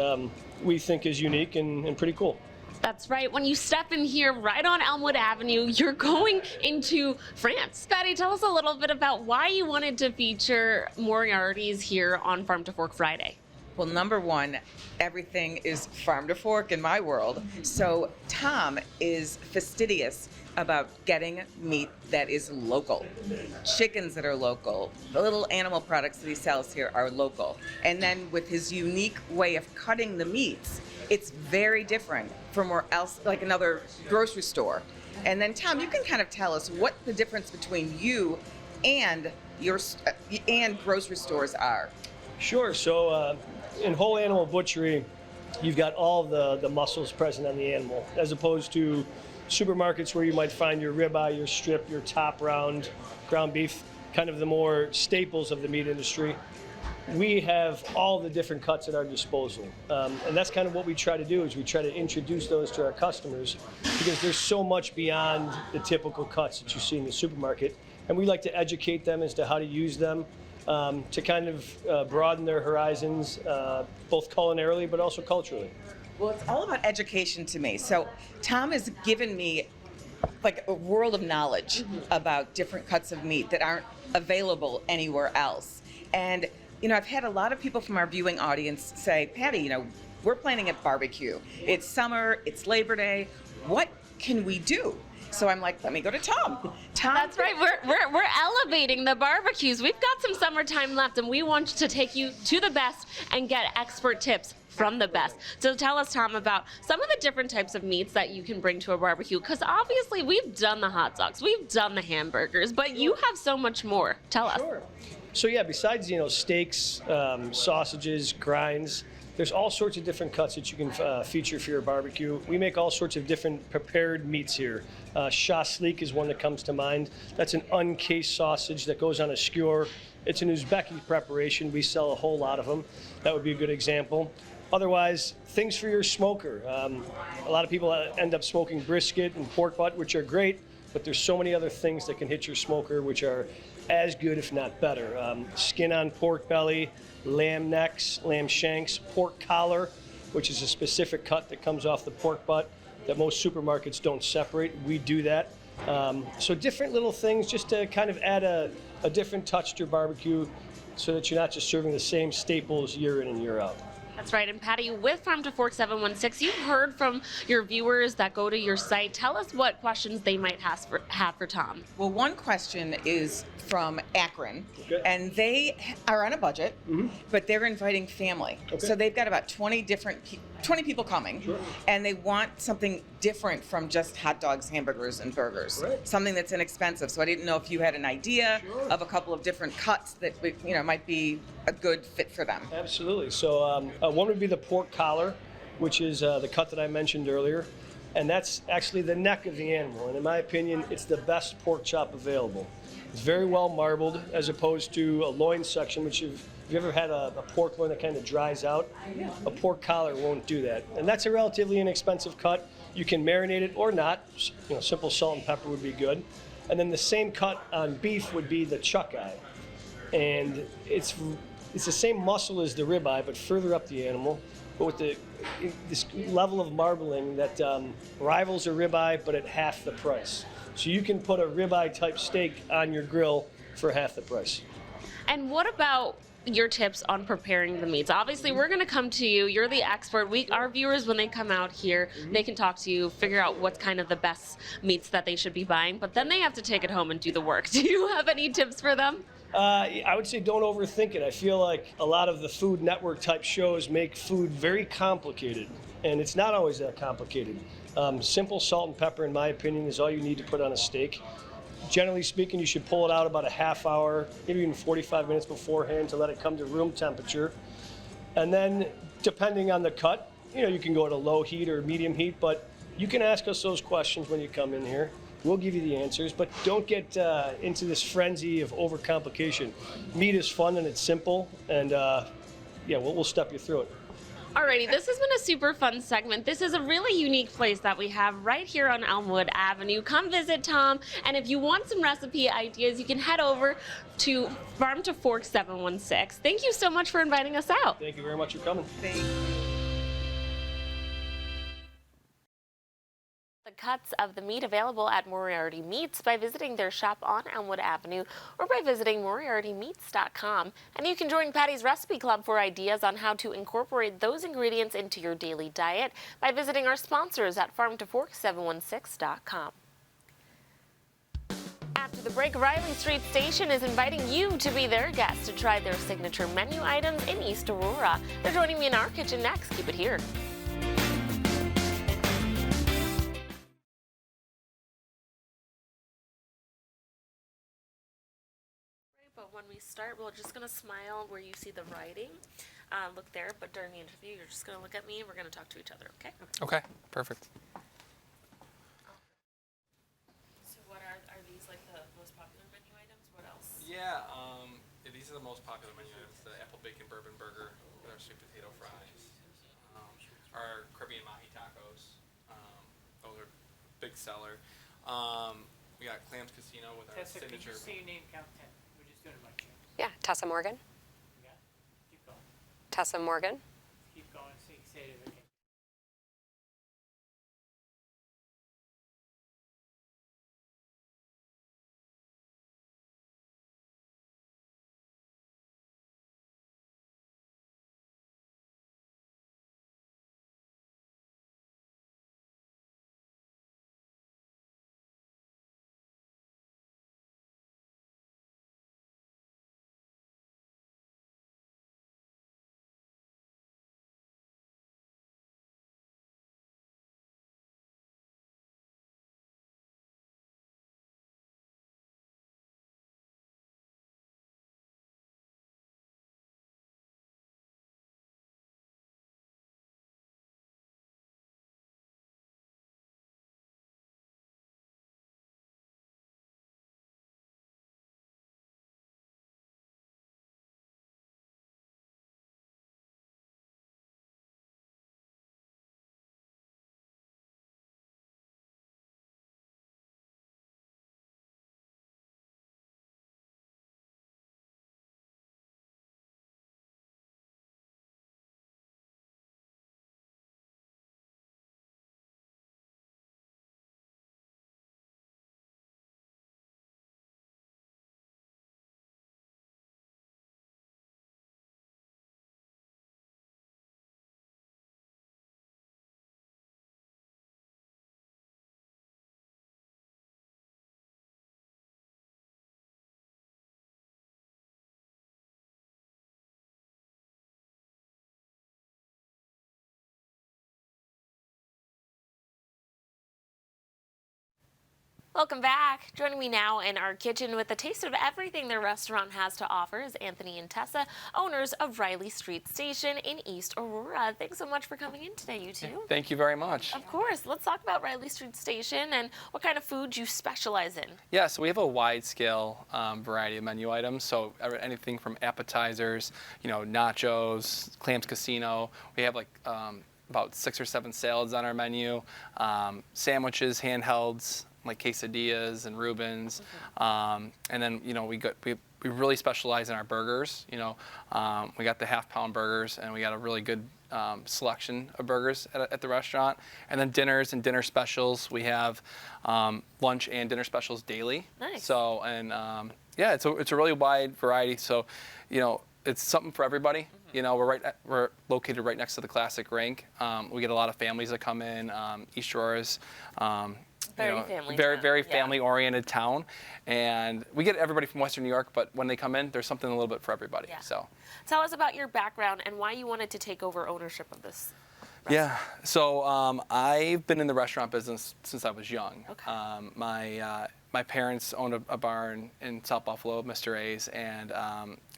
we think is unique and pretty cool. That's right. When you step in here right on Elmwood Avenue, you're going into France. Patty, tell us a little bit about why you wanted to feature Moriarty's here on Farm to Fork Friday. Well, number one, everything is farm to fork in my world. So Tom is fastidious about getting meat that is local. Chickens that are local, the little animal products that he sells here are local. And then with his unique way of cutting the meats, it's very different from where else, like another grocery store. And then Tom, you can kind of tell us what the difference between you and grocery stores are. Sure. So in whole animal butchery, you've got all the muscles present on the animal, as opposed to supermarkets where you might find your ribeye, your strip, your top round, ground beef, kind of the more staples of the meat industry. We have all the different cuts at our disposal. And that's kind of what we try to do, is we try to introduce those to our customers, because there's so much beyond the typical cuts that you see in the supermarket. And we like to educate them as to how to use them, to kind of broaden their horizons, both culinarily but also culturally. Well, it's all about education to me. So Tom has given me like a world of knowledge about different cuts of meat that aren't available anywhere else. And, I've had a lot of people from our viewing audience say, Patty, we're planning a barbecue. It's summer, it's Labor Day. What can we do? So I'm like, let me go to Tom. That's right. We're elevating the barbecues. We've got some summertime left, and we want to take you to the best and get expert tips from the best. So tell us, Tom, about some of the different types of meats that you can bring to a barbecue, because obviously we've done the hot dogs, we've done the hamburgers, but you have so much more. Tell us. Sure. So yeah, besides steaks, sausages, grinds, there's all sorts of different cuts that you can feature for your barbecue. We make all sorts of different prepared meats here. Shashlik is one that comes to mind. That's an uncased sausage that goes on a skewer. It's an Uzbeki preparation. We sell a whole lot of them. That would be a good example. Otherwise, things for your smoker. A lot of people end up smoking brisket and pork butt, which are great, but there's so many other things that can hit your smoker which are as good, if not better. Skin on pork belly, lamb necks, lamb shanks, pork collar, which is a specific cut that comes off the pork butt that most supermarkets don't separate. We do that. So different little things just to kind of add a different touch to your barbecue so that you're not just serving the same staples year in and year out. That's right. And Patty, with Farm to Fork 716, you've heard from your viewers that go to your site. Tell us what questions they might have for Tom. Well, one question is from Akron, and they are on a budget, but they're inviting family. So they've got about 20 people coming, and they want something different from just hot dogs, hamburgers, and burgers. Something that's inexpensive. So I didn't know if you had an idea of a couple of different cuts that might be a good fit for them. Absolutely. So one would be the pork collar, which is the cut that I mentioned earlier. and that's actually the neck of the animal. And in my opinion, it's the best pork chop available. It's very well marbled as opposed to a loin section, which if you ever had a pork loin that kind of dries out, a pork collar won't do that. And that's a relatively inexpensive cut. You can marinate it or not. You know, simple salt and pepper would be good. And then the same cut on beef would be the chuck eye. And it's the same muscle as the ribeye, but further up the animal, but with this level of marbling that rivals a ribeye, but at half the price. So you can put a ribeye type steak on your grill for half the price. And what about your tips on preparing the meats? Obviously, we're going to come to you. You're the expert. Our viewers, when they come out here, they can talk to you, figure out what's kind of the best meats that they should be buying, but then they have to take it home and do the work. Do you have any tips for them? I would say don't overthink it. I feel like a lot of the Food Network type shows make food very complicated, and it's not always that complicated. Simple salt and pepper, in my opinion, is all you need to put on a steak. Generally speaking, you should pull it out about a half hour, maybe even 45 minutes beforehand to let it come to room temperature. And then, depending on the cut, you can go at a low heat or medium heat, but you can ask us those questions when you come in here. We'll give you the answers, but don't get into this frenzy of overcomplication. Meat is fun and it's simple, and we'll step you through it. Alrighty, this has been a super fun segment. This is a really unique place that we have right here on Elmwood Avenue. Come visit Tom, and if you want some recipe ideas, you can head over to Farm to Fork 716. Thank you so much for inviting us out. Thank you very much for coming. Cuts of the meat available at Moriarty Meats by visiting their shop on Elmwood Avenue or by visiting MoriartyMeats.com. And you can join Patty's Recipe Club for ideas on how to incorporate those ingredients into your daily diet by visiting our sponsors at FarmToFork716.com. After the break, Riley Street Station is inviting you to be their guest to try their signature menu items in East Aurora. They're joining me in our kitchen next. Keep it here. But when we start, we're just going to smile where you see the writing. Look there, but during the interview, you're just going to look at me and we're going to talk to each other, okay? Okay, perfect. So what are these like the most popular menu items? What else? Yeah, these are the most popular menu items. The apple bacon bourbon burger with our sweet potato fries. Our Caribbean mahi tacos. Those are big seller. We got Clams Casino with our Tessa, could signature. you say your name, count 10? We're just doing my check. Yeah, Tessa Morgan. Yeah, keep going. Tessa Morgan. Keep going. Say it again. Welcome back. Joining me now in our kitchen with a taste of everything their restaurant has to offer is Anthony and Tessa, owners of Riley Street Station in East Aurora. Thanks so much for coming in today, you two. Thank you very much. Of course. Let's talk about Riley Street Station and what kind of food you specialize in. Yeah, so we have a wide scale variety of menu items. So anything from appetizers, nachos, clams casino. We have like about 6 or 7 salads on our menu, sandwiches, handhelds, like quesadillas and Reubens, and then we really specialize in our burgers. We got the half-pound burgers, and we got a really good selection of burgers at the restaurant. And then dinners and dinner specials. We have lunch and dinner specials daily. Nice. So yeah, it's a really wide variety. So it's something for everybody. We're located right next to the Classic Rink. We get a lot of families that come in. East Aurora's very family-oriented town, and we get everybody from Western New York. But when they come in, there's something a little bit for everybody. Yeah. So, tell us about your background and why you wanted to take over ownership of this. Yeah, so I've been in the restaurant business since I was young. Okay. My parents owned a bar in South Buffalo, Mr. A's, and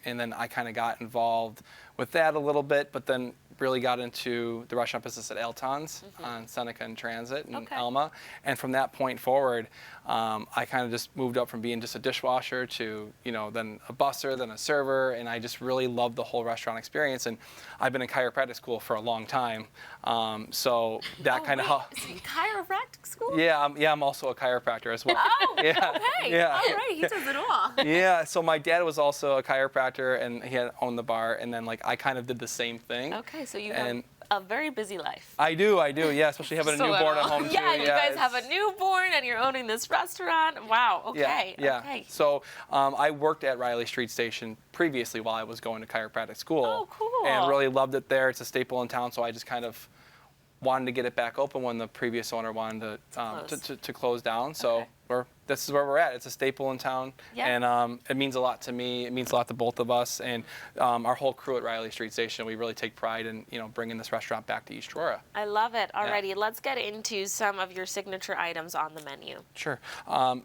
then I kind of got involved with that a little bit, but then really got into the restaurant business at Alton's on Seneca and Transit in Elma. And from that point forward, I kind of just moved up from being just a dishwasher to, then a busser, then a server, and I just really loved the whole restaurant experience. And I've been in chiropractic school for a long time, so that kind of chiropractic school? Yeah, I'm also a chiropractor as well. Oh, yeah. okay. Yeah. All right, he does it all. Yeah, so my dad was also a chiropractor, and he had owned the bar, and then I kind of did the same thing. Okay, so you have a very busy life. I do, yeah, especially having a newborn at home too. Yeah, you guys have a newborn and you're owning this restaurant. Wow, okay. Yeah. Okay. So I worked at Riley Street Station previously while I was going to chiropractic school. Oh, cool. And really loved it there. It's a staple in town, so I just kind of wanted to get it back open when the previous owner wanted to close down. So this is where we're at. It's a staple in town, and it means a lot to me. It means a lot to both of us, and our whole crew at Riley Street Station. We really take pride in bringing this restaurant back to East Aurora. I love it. Alrighty, let's get into some of your signature items on the menu. Sure.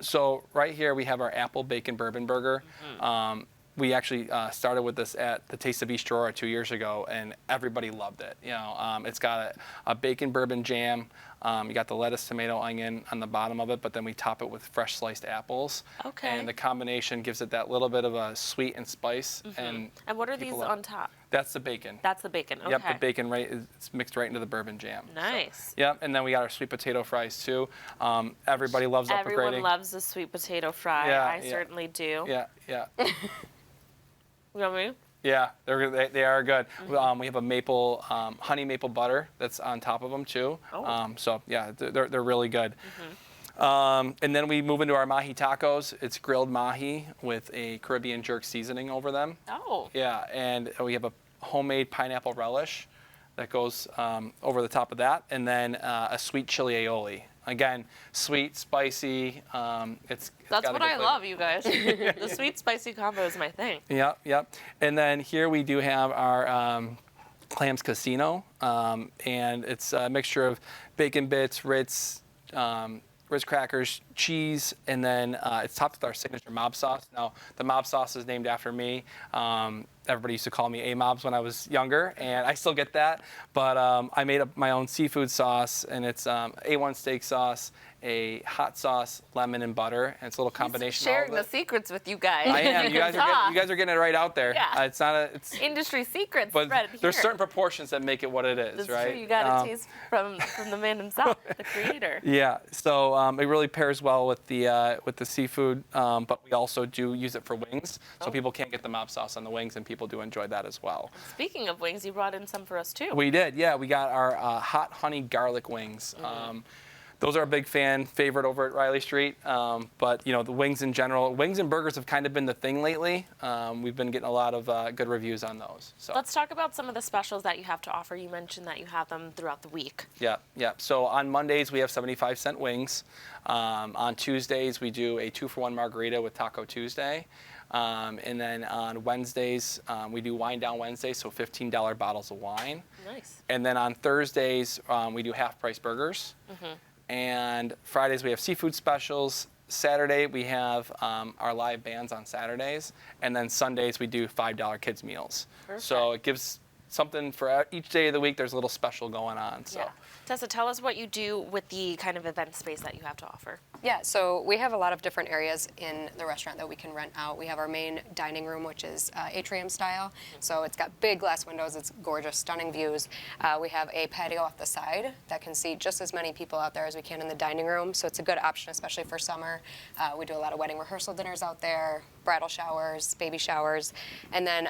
So right here we have our apple bacon bourbon burger. We actually started with this at the Taste of East Aurora 2 years ago, and everybody loved it. It's got a bacon bourbon jam. You got the lettuce, tomato, onion on the bottom of it, but then we top it with fresh sliced apples. Okay. And the combination gives it that little bit of a sweet and spice. And what are these on top? That's the bacon. That's the bacon. Okay. Yep, the bacon it's mixed right into the bourbon jam. Nice. So, yep, and then we got our sweet potato fries too. Everybody loves upper grading. Everyone loves the sweet potato fry. Yeah, I certainly do. Yeah. You want me? Yeah, they are good. We have a maple, honey maple butter that's on top of them too. Oh. So yeah, they're really good. And then we move into our mahi tacos. It's grilled mahi with a Caribbean jerk seasoning over them. Oh. Yeah, and we have a homemade pineapple relish that goes over the top of that, and then a sweet chili aioli. Again, sweet, spicy. That's what I love, you guys. The sweet, spicy combo is my thing. Yep. And then here we do have our clams casino, and it's a mixture of bacon bits, Ritz crackers, cheese, and then it's topped with our signature mob sauce. Now, the mob sauce is named after me. Everybody used to call me A-Mobs when I was younger, and I still get that. But I made up my own seafood sauce, and it's A1 steak sauce, a hot sauce, lemon, and butter, and it's a little combination of all sharing of it. the secrets with you guys. I am. You guys are getting it right out there. Yeah. It's industry secrets but spread here. there's certain proportions that make it what it is, That's right? true. You got to taste from the man himself, the creator. Yeah. So it really pairs well with the seafood, but we also do use it for wings. So people can't get the mob sauce on the wings, and people do enjoy that as well. Speaking of wings, you brought in some for us too. We did. Yeah. We got our hot honey garlic wings. Those are a big favorite over at Riley Street. But the wings in general, wings and burgers have kind of been the thing lately. We've been getting a lot of good reviews on those. So let's talk about some of the specials that you have to offer. You mentioned that you have them throughout the week. Yeah. So on Mondays we have 75-cent wings. On Tuesdays we do a 2-for-1 margarita with Taco Tuesday. And then on Wednesdays, we do Wine Down Wednesday, so $15 bottles of wine. Nice. And then on Thursdays, we do half-price burgers. And Fridays, we have seafood specials. Saturday we have our live bands on Saturdays, and then Sundays we do $5 kids meals. So it gives something for each day of the week. There's a little special going on. So. Yeah. Tessa, tell us what you do with the kind of event space that you have to offer. Yeah, so we have a lot of different areas in the restaurant that we can rent out. We have our main dining room, which is atrium style. So it's got big glass windows. It's gorgeous, stunning views. We have a patio off the side that can seat just as many people out there as we can in the dining room. So it's a good option, especially for summer. We do a lot of wedding rehearsal dinners out there, bridal showers, baby showers. And then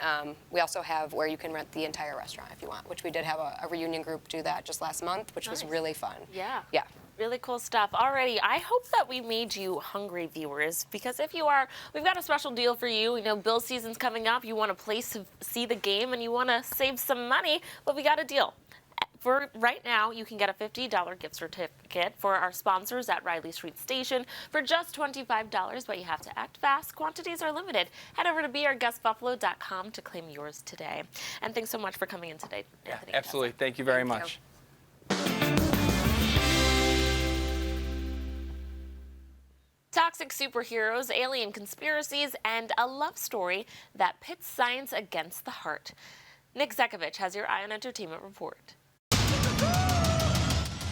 we also have where you can rent the entire restaurant if you want, which we did have a reunion group do that just last month, which was really fun. Yeah. Yeah. Really cool stuff. Alrighty, I hope that we made you hungry, viewers, because if you are, we've got a special deal for you. You know, Bills season's coming up. You want a place to see the game and you want to save some money, but we got a deal. For right now, you can get a $50 gift certificate for our sponsors at Riley Street Station for just $25, but you have to act fast. Quantities are limited. Head over to beourguestbuffalo.com to claim yours today. And thanks so much for coming in today, Anthony. Absolutely. Thank you very much. Toxic superheroes, alien conspiracies, and a love story that pits science against the heart. Nick Zekovich has your Eye on Entertainment report.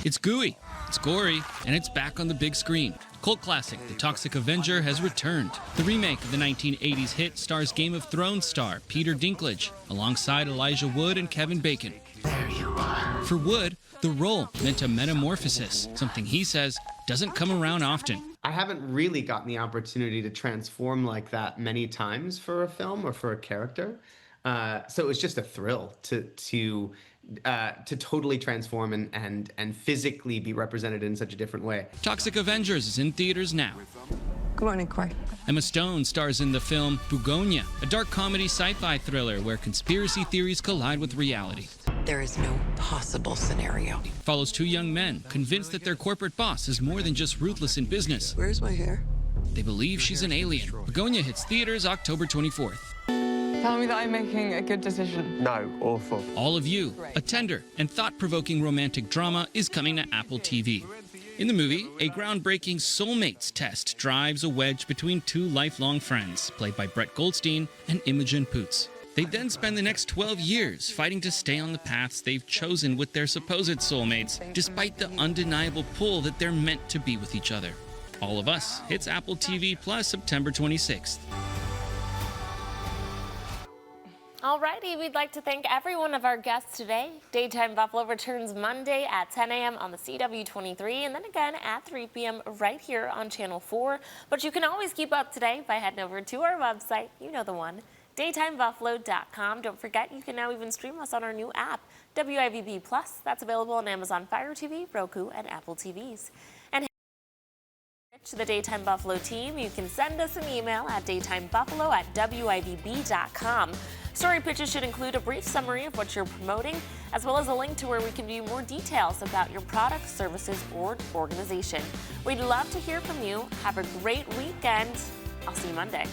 It's gooey, it's gory, and it's back on the big screen. Cult classic The Toxic Avenger has returned. The remake of the 1980s hit stars Game of Thrones star Peter Dinklage, alongside Elijah Wood and Kevin Bacon. There you are. For Wood, the role meant a metamorphosis, something he says doesn't come around often. I haven't really gotten the opportunity to transform like that many times for a film or for a character. So it was just a thrill to totally transform and physically be represented in such a different way. Toxic Avengers is in theaters now. Good morning, Corey. Emma Stone stars in the film Bugonia, a dark comedy sci-fi thriller where conspiracy theories collide with reality. There is no possible scenario. Follows two young men convinced that their corporate boss is more than just ruthless in business. Where's my hair? They believe she's an alien. Bugonia hits theaters October 24th. Tell me that I'm making a good decision. No, awful. All of You, a tender and thought-provoking romantic drama, is coming to Apple TV. In the movie, a groundbreaking soulmates test drives a wedge between two lifelong friends, played by Brett Goldstein and Imogen Poots. They then spend the next 12 years fighting to stay on the paths they've chosen with their supposed soulmates, despite the undeniable pull that they're meant to be with each other. All of Us hits Apple TV Plus September 26th. Alrighty, we'd like to thank every one of our guests today. Daytime Buffalo returns Monday at 10 a.m. on the CW23 and then again at 3 p.m. right here on Channel 4. But you can always keep up to date by heading over to our website, you know the one, daytimebuffalo.com. Don't forget, you can now even stream us on our new app, WIVB Plus. That's available on Amazon Fire TV, Roku, and Apple TVs. And to the Daytime Buffalo team, you can send us an email at daytimebuffalo@wivb.com. Story pitches should include a brief summary of what you're promoting, as well as a link to where we can view more details about your products, services, or organization. We'd love to hear from you. Have a great weekend. I'll see you Monday.